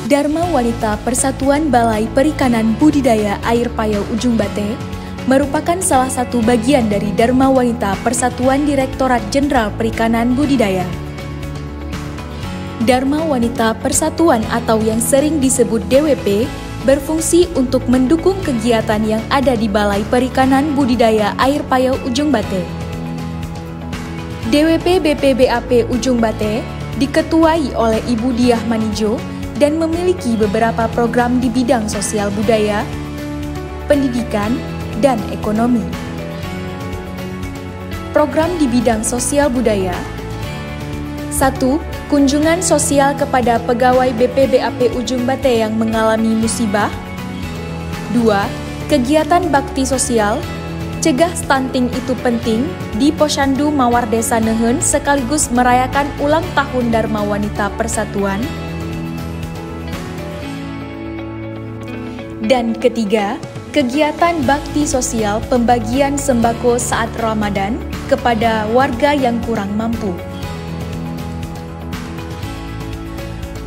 Dharma Wanita Persatuan Balai Perikanan Budidaya Air Payau Ujung Bate merupakan salah satu bagian dari Dharma Wanita Persatuan Direktorat Jenderal Perikanan Budidaya. Dharma Wanita Persatuan atau yang sering disebut DWP berfungsi untuk mendukung kegiatan yang ada di Balai Perikanan Budidaya Air Payau Ujung Bate. DWP BPBAP Ujung Bate diketuai oleh Ibu Diah Manijo dan memiliki beberapa program di bidang sosial budaya, pendidikan, dan ekonomi. Program di bidang sosial budaya: 1. Kunjungan sosial kepada pegawai BPBAP Ujung Bate yang mengalami musibah. 2. Kegiatan bakti sosial, cegah stunting itu penting di Posyandu Mawar Desa Nehen sekaligus merayakan ulang tahun Dharma Wanita Persatuan. Dan ketiga, kegiatan bakti sosial pembagian sembako saat Ramadan kepada warga yang kurang mampu.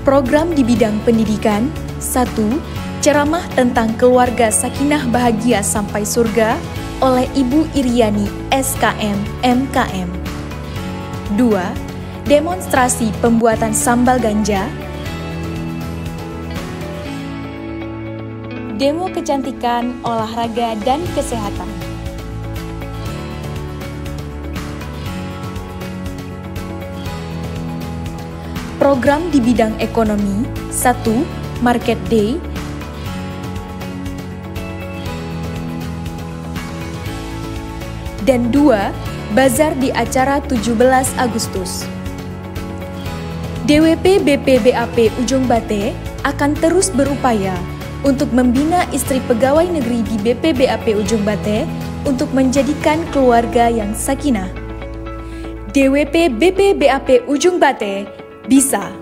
Program di bidang pendidikan: 1. Ceramah tentang keluarga sakinah bahagia sampai surga oleh Ibu Iriani SKM MKM. 2. Demonstrasi pembuatan sambal ganja. Demo kecantikan, olahraga, dan kesehatan. Program di bidang ekonomi: 1. Market Day. Dan 2. Bazar di acara 17 Agustus. DWP BPBAP Ujung Bate akan terus berupaya untuk membina istri pegawai negeri di BPBAP Ujung Bate untuk menjadikan keluarga yang sakinah. DWP BPBAP Ujung Bate bisa.